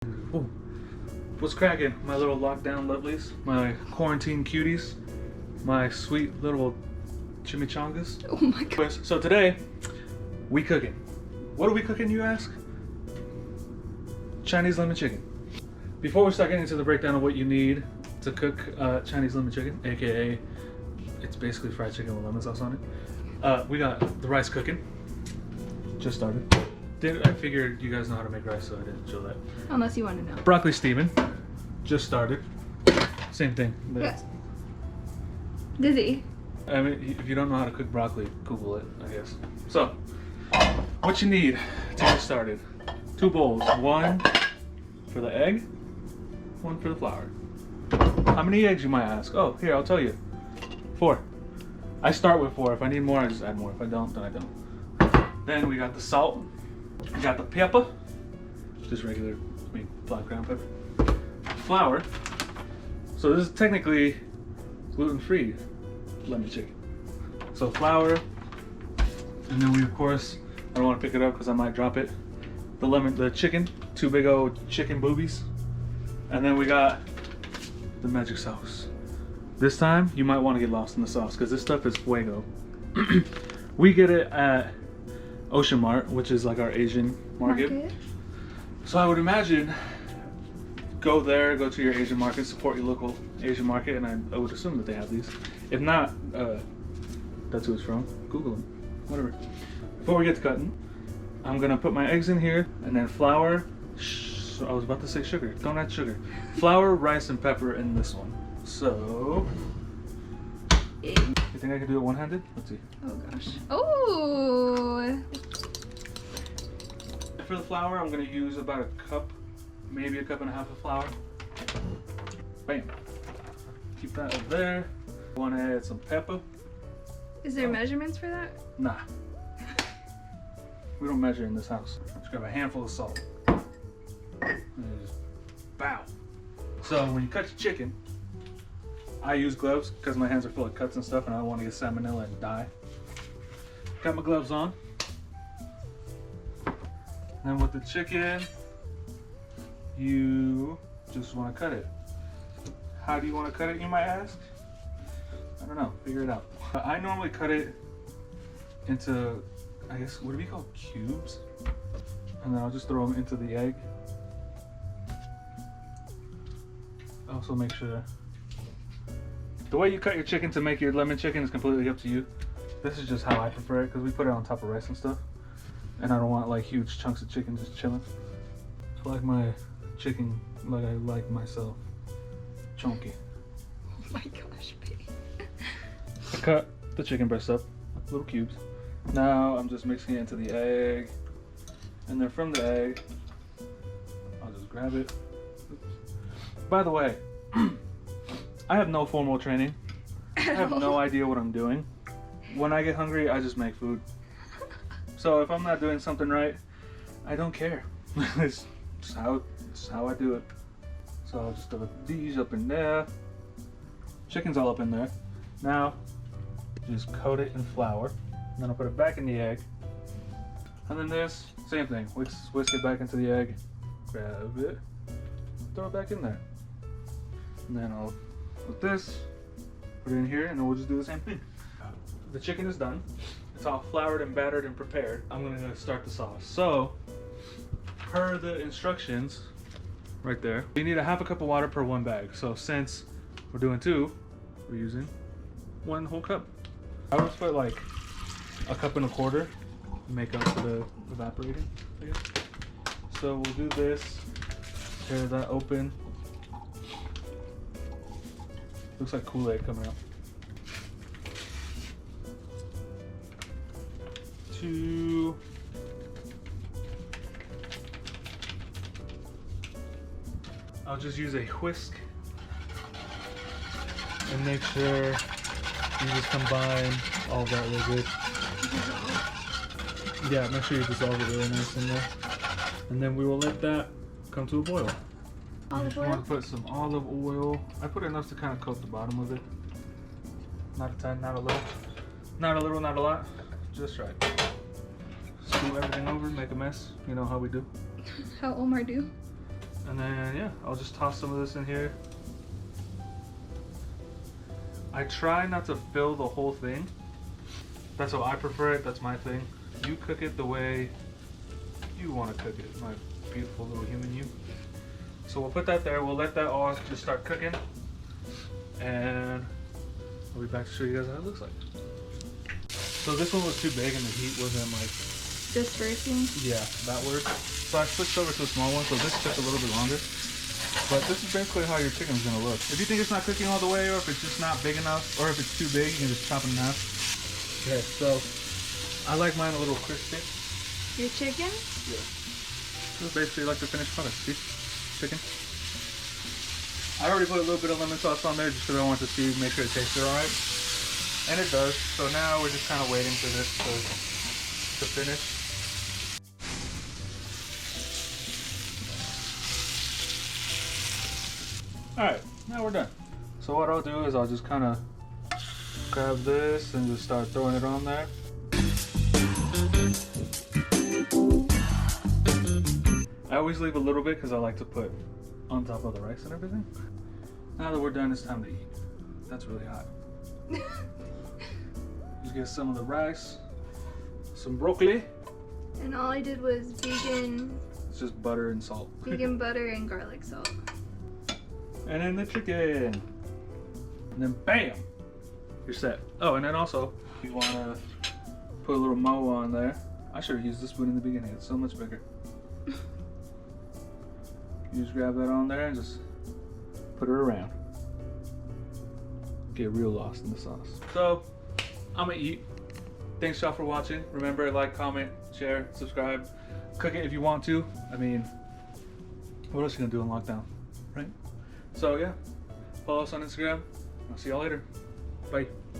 Ooh. What's cracking, my little lockdown lovelies, my quarantine cuties, my sweet little chimichangas? Oh my god. So today, we cooking. What are we cooking, you ask? Chinese lemon chicken. Before we start getting into the breakdown of what you need to cook Chinese lemon chicken, aka it's basically fried chicken with lemon sauce on it, we got the rice cooking. Just started. I figured you guys know how to make rice, so I didn't show that. Unless you want to know. Broccoli steaming. Just started. Same thing. Yeah. Dizzy. I mean, if you don't know how to cook broccoli, Google it, I guess. So, what you need to get started. 2 bowls. 1 for the egg, 1 for the flour. How many eggs, you might ask? Oh, here, I'll tell you. 4. I start with 4. If I need more, I just add more. If I don't, then I don't. Then we got the salt. We got the pepper. Just regular, black ground pepper. Flour. So this is technically gluten-free lemon chicken. So flour, and then we of course, I don't want to pick it up because I might drop it. The chicken, 2 big old chicken boobies, and then we got the magic sauce. This time you might want to get lost in the sauce because this stuff is fuego. We get it at Ocean Mart, which is like our Asian market. So I would imagine go there, go to your Asian market, support your local Asian market, and I would assume that they have these. If not, that's who it's from. Google them, whatever. Before we get to cutting, I'm gonna put my eggs in here, and then flour. I was about to say sugar. Don't add sugar. Flour, rice, and pepper in this one. So, you think I can do it one-handed? Let's see. Oh gosh. Oh. For the flour, I'm gonna use about a cup, maybe a cup and a half of flour. Bam. Keep that up there. Want to add some pepper? Is there measurements for that? Nah. We don't measure in this house. Just grab a handful of salt. And just bow. So when you cut your chicken, I use gloves because my hands are full of cuts and stuff, and I don't want to get salmonella and die. Got my gloves on. Then with the chicken, you just want to cut it. How do you want to cut it, you might ask? I don't know, figure it out. I normally cut it into, I guess, what do we call cubes? And then I'll just throw them into the egg. Also make sure, the way you cut your chicken to make your lemon chicken is completely up to you. This is just how I prefer it because we put it on top of rice and stuff. And I don't want like huge chunks of chicken just chilling. I like my chicken like I like myself. Chunky. Oh my gosh, baby. I cut the chicken breast up, little cubes. Now I'm just mixing it into the egg. And then from the egg, I'll just grab it. Oops. By the way, I have no formal training. I have no idea what I'm doing. When I get hungry, I just make food. So if I'm not doing something right, I don't care. It's how I do it. So I'll just throw these up in there. Chicken's all up in there. Now, just coat it in flour. And then I'll put it back in the egg. And then this, same thing. Whisk it back into the egg. Grab it. Throw it back in there. And then I'll put this, put it in here, and then we'll just do the same thing. The chicken is done. It's all floured and battered and prepared. I'm gonna start the sauce. So, per the instructions, right there, you need a half a cup of water per 1 bag. So since we're doing 2, we're using 1 whole cup. I would put like a cup and a quarter to make up for the evaporating, I guess. So we'll do this, tear that open. Looks like Kool-Aid coming out. 2. I'll just use a whisk and make sure you just combine all that real good. Yeah, make sure you dissolve it really nice in there. And then we will let that come to a boil. Olive I oil? want to put some olive oil. I put enough to kind of coat the bottom of it. Not a ton, not a little. Not a little, not a lot. Just right. Scoop everything over, make a mess. You know how we do. How Omar do? And then yeah, I'll just toss some of this in here. I try not to fill the whole thing. That's how I prefer it. That's my thing. You cook it the way you want to cook it, my beautiful little human you. So we'll put that there. We'll let that all just start cooking, and I'll be back to show you guys how it looks like. So this one was too big and the heat wasn't like Dispersing. yeah, that worked. So I switched over to a small one. So this took a little bit longer. But this is basically how your chicken is gonna look. If you think it's not cooking all the way, or if it's just not big enough, or if it's too big, you can just chop it in half. Okay, so I like mine a little crispy. Your chicken? Yeah. This is basically like the finished product. See? Chicken. I already put a little bit of lemon sauce on there just because I want to see, make sure it tasted alright. And it does. So now we're just kind of waiting for this to finish. Alright, now we're done. So what I'll do is I'll just kind of grab this and just start throwing it on there. I always leave a little bit because I like to put on top of the rice and everything. Now that we're done, it's time to eat. That's really hot. Just get some of the rice, some broccoli. And all I did was vegan, It's just butter and salt. vegan butter and garlic salt. And then the chicken. And then bam! You're set. Oh, and then also, if you want to put a little mo on there. I should have used the spoon in the beginning. It's so much bigger. You just grab that on there and just put it around. Get real lost in the sauce. So, I'm gonna eat. Thanks y'all for watching. Remember, like, comment, share, subscribe. Cook it if you want to. I mean, what else are you gonna do in lockdown, right? So yeah, follow us on Instagram. I'll see y'all later. Bye.